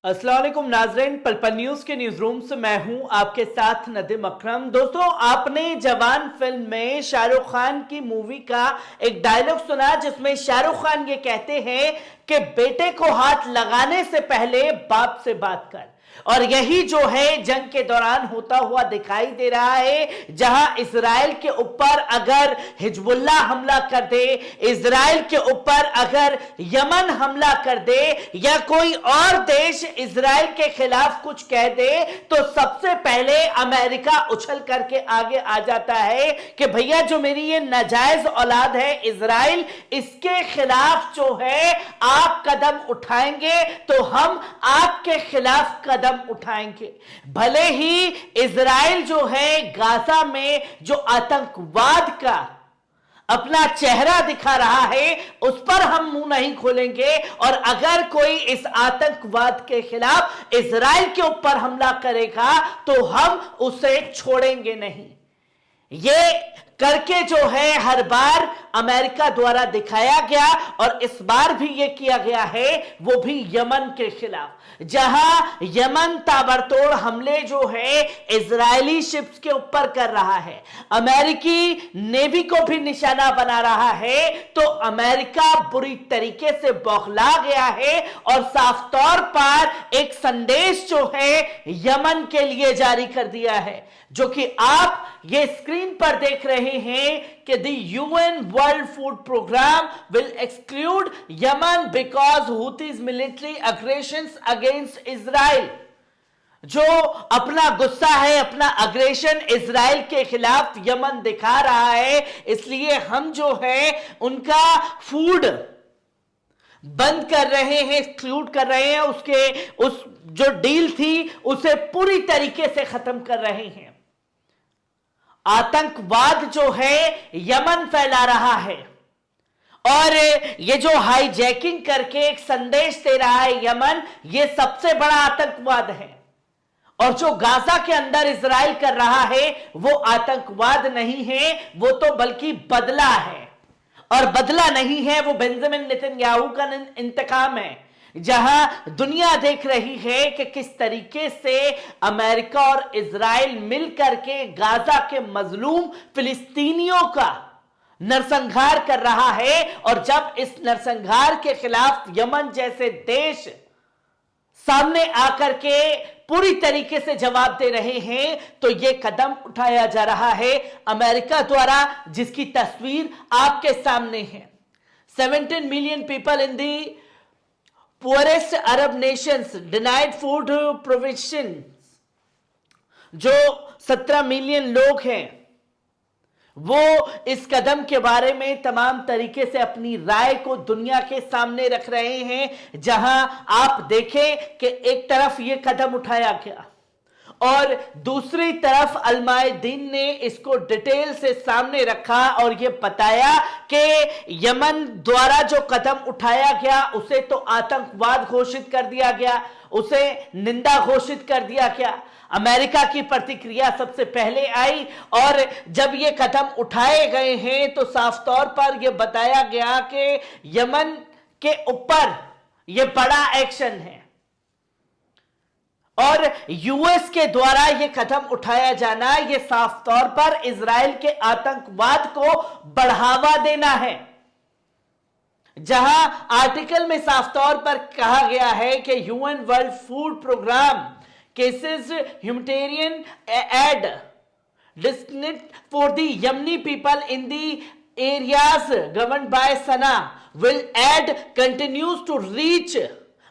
अस्सलाम वालेकुम नाज़रीन, पल पल न्यूज के न्यूज रूम से मैं हूं आपके साथ नदीम अकरम। दोस्तों, आपने जवान फिल्म में शाहरुख खान की मूवी का एक डायलॉग सुना जिसमें शाहरुख खान ये कहते हैं कि बेटे को हाथ लगाने से पहले बाप से बात कर। और यही जो है जंग के दौरान होता हुआ दिखाई दे रहा है, जहां इजराइल के ऊपर अगर हिजबुल्लाह हमला कर दे, इजराइल के ऊपर अगर यमन हमला कर दे या कोई और देश इजराइल के खिलाफ कुछ कह दे, तो सबसे पहले अमेरिका उछल करके आगे आ जाता है कि भैया जो मेरी ये नाजायज औलाद है इजराइल, इसके खिलाफ जो है आप कदम उठाएंगे तो हम आपके खिलाफ कदम उठाएंगे। भले ही इजराइल जो है गाजा में जो आतंकवाद का अपना चेहरा दिखा रहा है उस पर हम मुंह नहीं खोलेंगे, और अगर कोई इस आतंकवाद के खिलाफ इजराइल के ऊपर हमला करेगा तो हम उसे छोड़ेंगे नहीं। ये करके जो है हर बार अमेरिका द्वारा दिखाया गया, और इस बार भी ये किया गया है, वो भी यमन के खिलाफ, जहां यमन ताबड़तोड़ हमले जो है इजरायली शिप्स के ऊपर कर रहा है, अमेरिकी नेवी को भी निशाना बना रहा है। तो अमेरिका बुरी तरीके से बौखला गया है और साफ तौर पर एक संदेश जो है यमन के लिए जारी कर दिया है, जो कि आप ये स्क्रीन पर देख रहे हैं कि the UN world food programme will exclude Yemen because Houthis military aggressions against Israel. जो अपना गुस्सा है, अपना अग्रेशन इजराइल के खिलाफ यमन दिखा रहा है, इसलिए हम जो है उनका फूड बंद कर रहे हैं, एक्सक्लूड कर रहे हैं, उसके उस जो डील थी उसे पूरी तरीके से खत्म कर रहे हैं। आतंकवाद जो है यमन फैला रहा है, और ये जो हाईजैकिंग करके एक संदेश दे रहा है यमन, ये सबसे बड़ा आतंकवाद है। और जो गाजा के अंदर इजराइल कर रहा है वो आतंकवाद नहीं है, वो तो बल्कि बदला है, और बदला नहीं है, वो बेंजामिन नेतन्याहू का इंतकाम है। जहां दुनिया देख रही है कि किस तरीके से अमेरिका और इजराइल मिलकर के गाजा के मजलूम फिलिस्तीनियों का नरसंहार कर रहा है, और जब इस नरसंहार के खिलाफ यमन जैसे देश सामने आकर के पूरी तरीके से जवाब दे रहे हैं, तो यह कदम उठाया जा रहा है अमेरिका द्वारा, जिसकी तस्वीर आपके सामने है। 17 million people in the poorest Arab Nations denied food provision. जो 17 मिलियन लोग हैं वो इस कदम के बारे में तमाम तरीके से अपनी राय को दुनिया के सामने रख रहे हैं। जहां आप देखें कि एक तरफ ये कदम उठाया गया और दूसरी तरफ अलमाए दीन ने इसको डिटेल से सामने रखा और यह बताया कि यमन द्वारा जो कदम उठाया गया उसे तो आतंकवाद घोषित कर दिया गया, उसे निंदा घोषित कर दिया गया। अमेरिका की प्रतिक्रिया सबसे पहले आई, और जब ये कदम उठाए गए हैं तो साफ तौर पर यह बताया गया कि यमन के ऊपर यह बड़ा एक्शन है, और यूएस के द्वारा यह कदम उठाया जाना यह साफ तौर पर इजराइल के आतंकवाद को बढ़ावा देना है। जहां आर्टिकल में साफ तौर पर कहा गया है कि UN world food programme cases humanitarian aid destined for the Yemeni people in the areas governed by Sana will aid continues to reach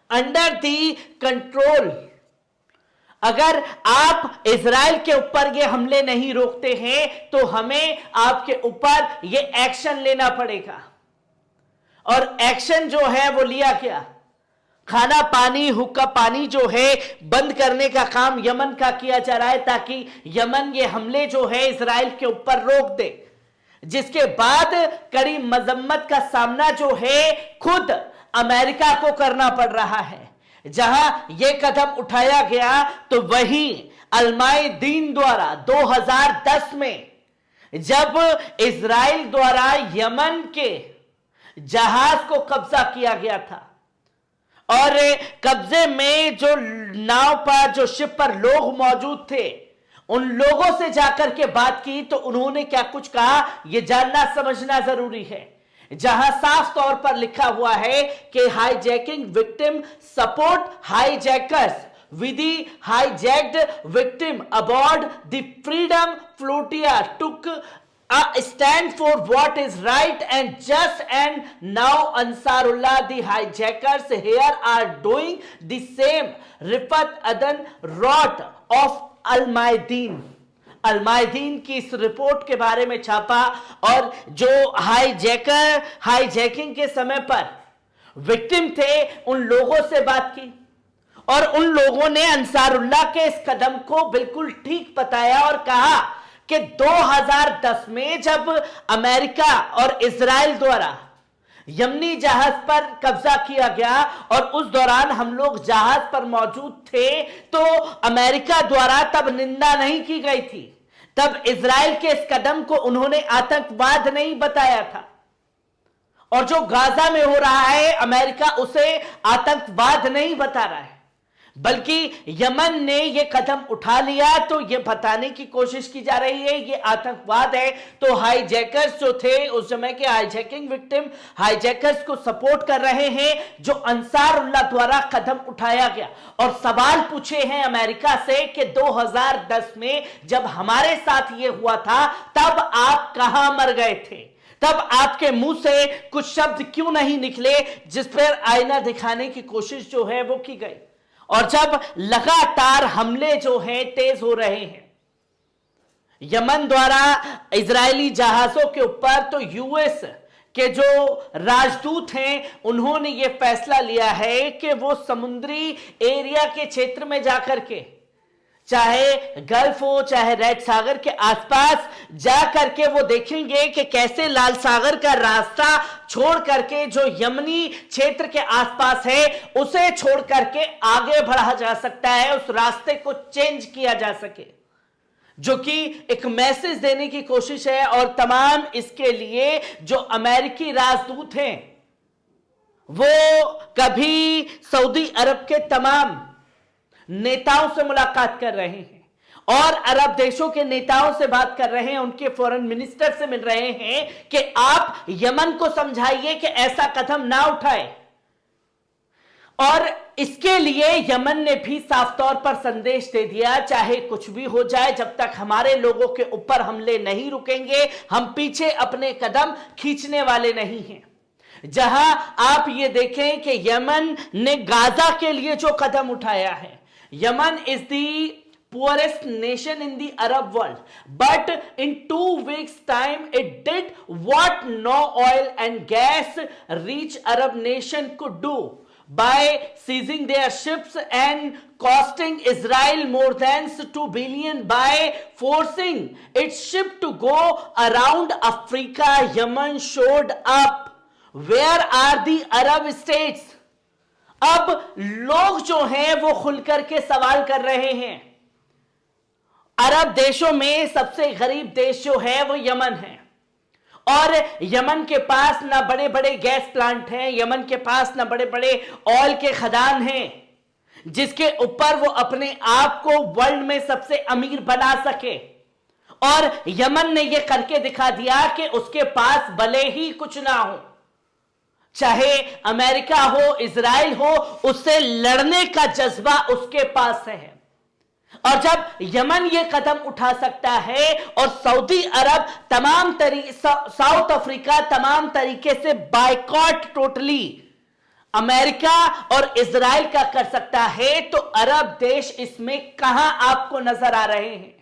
under the control। अगर आप इजराइल के ऊपर ये हमले नहीं रोकते हैं तो हमें आपके ऊपर ये एक्शन लेना पड़ेगा, और एक्शन जो है वो लिया गया। खाना पानी, हुक्का पानी जो है बंद करने का काम यमन का किया जा रहा है, ताकि यमन ये हमले जो है इजराइल के ऊपर रोक दे, जिसके बाद कड़ी मजम्मत का सामना जो है खुद अमेरिका को करना पड़ रहा है। जहां यह कदम उठाया गया तो वही अलमाए दीन द्वारा 2010 में जब इजराइल द्वारा यमन के जहाज को कब्जा किया गया था, और कब्जे में जो नाव पर, जो शिप पर लोग मौजूद थे, उन लोगों से जाकर के बात की तो उन्होंने क्या कुछ कहा, यह जानना समझना जरूरी है। जहां साफ तौर पर लिखा हुआ है कि hijacking victim support hijackers with the hijacked victim aboard the Freedom Flotilla took a stand for what is right and just, and now Ansarullah, the hijackers here, are doing the same. Rifat Adan wrote of Al-Maideen की इस report के बारे में छापा, और जो hijacking के समय पर विक्टिम थे उन लोगों से बात की, और उन लोगों ने अंसारुल्लाह के इस कदम को बिल्कुल ठीक बताया और कहा कि 2010 में जब अमेरिका और इजराइल द्वारा यमनी जहाज पर कब्जा किया गया और उस दौरान हम लोग जहाज पर मौजूद थे, तो अमेरिका द्वारा तब निंदा नहीं की गई थी, तब इजराइल के इस कदम को उन्होंने आतंकवाद नहीं बताया था। और जो गाजा में हो रहा है, अमेरिका उसे आतंकवाद नहीं बता रहा है, बल्कि यमन ने यह कदम उठा लिया तो यह बताने की कोशिश की जा रही है यह आतंकवाद है। तो हाईजैकर्स जो थे उस समय के हाईजैकिंग विक्टिम हाईजैकर्स को सपोर्ट कर रहे हैं जो अंसारुल्लाह द्वारा कदम उठाया गया, और सवाल पूछे हैं अमेरिका से कि 2010 में जब हमारे साथ यह हुआ था तब आप कहां मर गए थे, तब आपके मुंह से कुछ शब्द क्यों नहीं निकले जिस पर आईना दिखाने की कोशिश जो है वो की गई। और जब लगातार हमले जो हैं तेज हो रहे हैं यमन द्वारा इजरायली जहाजों के ऊपर, तो यूएस के जो राजदूत हैं उन्होंने यह फैसला लिया है कि वो समुद्री एरिया के क्षेत्र में जाकर के, चाहे गल्फ हो चाहे रेड सागर के आसपास जाकर के वो देखेंगे कि कैसे लाल सागर का रास्ता छोड़ करके जो यमनी क्षेत्र के आसपास है उसे छोड़ करके आगे बढ़ा जा सकता है, उस रास्ते को चेंज किया जा सके, जो कि एक मैसेज देने की कोशिश है। और तमाम इसके लिए जो अमेरिकी राजदूत हैं वो कभी सऊदी अरब के तमाम नेताओं से मुलाकात कर रहे हैं और अरब देशों के नेताओं से बात कर रहे हैं, उनके फॉरेन मिनिस्टर से मिल रहे हैं कि आप यमन को समझाइए कि ऐसा कदम ना उठाए। और इसके लिए यमन ने भी साफ तौर पर संदेश दे दिया, चाहे कुछ भी हो जाए, जब तक हमारे लोगों के ऊपर हमले नहीं रुकेंगे हम पीछे अपने कदम खींचने वाले नहीं हैं। जहां आप ये देखें कि यमन ने गाजा के लिए जो कदम उठाया है, Yemen is the poorest nation in the Arab world, but in 2 weeks time it did what no oil and gas rich Arab nation could do by seizing their ships and costing Israel more than 2 billion by forcing its ship to go around Africa. Yemen showed up. Where are the Arab states? अब लोग जो हैं वो खुलकर के सवाल कर रहे हैं। अरब देशों में सबसे गरीब देश जो है वो यमन है, और यमन के पास ना बड़े बड़े गैस प्लांट हैं, यमन के पास ना बड़े बड़े ऑयल के खदान हैं जिसके ऊपर वो अपने आप को वर्ल्ड में सबसे अमीर बना सके। और यमन ने ये करके दिखा दिया कि उसके पास भले ही कुछ ना हो, चाहे अमेरिका हो इजराइल हो, उससे लड़ने का जज्बा उसके पास है। और जब यमन ये कदम उठा सकता है और सऊदी अरब साउथ अफ्रीका तमाम तरीके से बायकॉट टोटली अमेरिका और इजराइल का कर सकता है, तो अरब देश इसमें कहां आपको नजर आ रहे हैं?